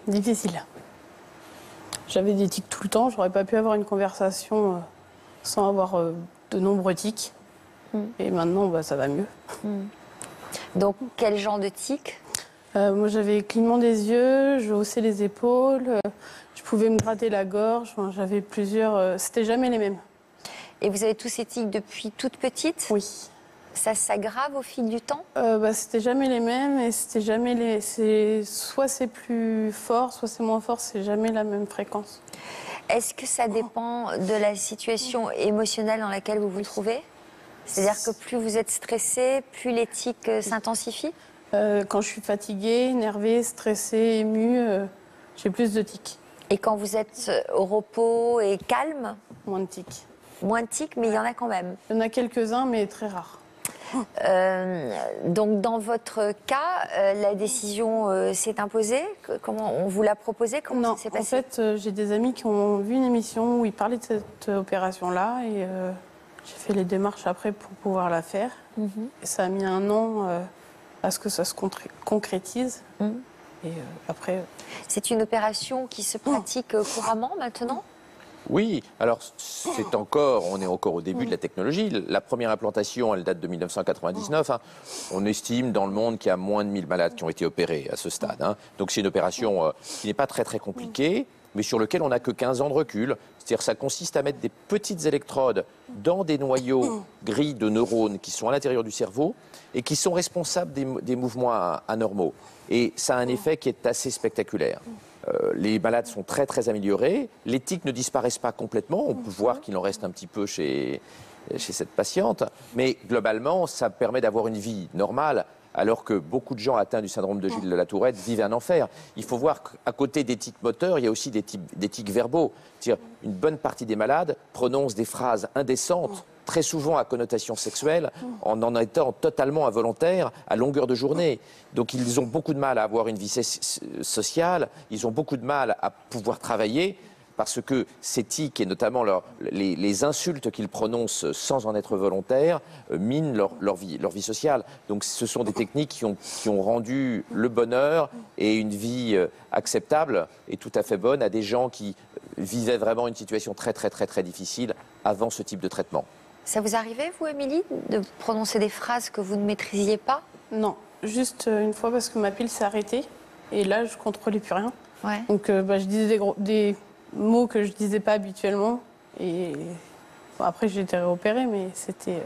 Difficile. J'avais des tics tout le temps, j'aurais pas pu avoir une conversation sans avoir de nombreux tics. Et maintenant, bah, ça va mieux. Donc, quel genre de tics? Moi, j'avais clignement des yeux, je haussais les épaules, je pouvais me gratter la gorge. Enfin, j'avais plusieurs. C'était jamais les mêmes. Et vous avez tous ces tics depuis toute petite? Oui. Ça s'aggrave au fil du temps? Bah, c'était jamais les mêmes et c'était jamais les. Soit c'est plus fort, soit c'est moins fort. C'est jamais la même fréquence. Est-ce que ça dépend de la situation émotionnelle dans laquelle vous vous trouvez? C'est-à-dire que plus vous êtes stressé, plus les tics s'intensifient? Quand je suis fatiguée, énervée, stressée, émue, j'ai plus de tics. Et quand vous êtes au repos et calme? Moins de tics. Moins de tics, mais il y en a quand même. Il y en a quelques-uns, mais très rares. Donc dans votre cas, la décision s'est imposée? Comment on vous l'a proposée? Comment Non, ça s'est en passé? fait, j'ai des amis qui ont vu une émission où ils parlaient de cette opération-là et j'ai fait les démarches après pour pouvoir la faire. Et ça a mis un an à ce que ça se concrétise. Et après... C'est une opération qui se pratique couramment maintenant? Oui, alors on est encore au début de la technologie. La première implantation, elle date de 1999. On estime dans le monde qu'il y a moins de 1000 malades qui ont été opérés à ce stade. Donc c'est une opération qui n'est pas très très compliquée, mais sur laquelle on n'a que 15 ans de recul. C'est-à-dire que ça consiste à mettre des petites électrodes dans des noyaux gris de neurones qui sont à l'intérieur du cerveau et qui sont responsables des mouvements anormaux. Et ça a un effet qui est assez spectaculaire. Les malades sont très très améliorés, les tics ne disparaissent pas complètement, on peut voir qu'il en reste un petit peu chez cette patiente, mais globalement ça permet d'avoir une vie normale, alors que beaucoup de gens atteints du syndrome de Gilles de la Tourette vivent un enfer. Il faut voir qu'à côté des tics moteurs, il y a aussi des tics verbaux. C'est-à-dire une bonne partie des malades prononcent des phrases indécentes, très souvent à connotation sexuelle, en étant totalement involontaires à longueur de journée. Donc ils ont beaucoup de mal à avoir une vie sociale, ils ont beaucoup de mal à pouvoir travailler, parce que ces tics, et notamment les insultes qu'ils prononcent sans en être volontaires, minent leur vie sociale. Donc ce sont des techniques qui ont rendu le bonheur et une vie acceptable et tout à fait bonne à des gens qui vivaient vraiment une situation très très très très difficile avant ce type de traitement. Ça vous arrivait, vous, Émilie, de prononcer des phrases que vous ne maîtrisiez pas? Non, juste une fois parce que ma pile s'est arrêtée et là je contrôlais plus rien. Ouais. Donc je disais des mots que je disais pas habituellement et bon, après j'ai été réopérée mais c'était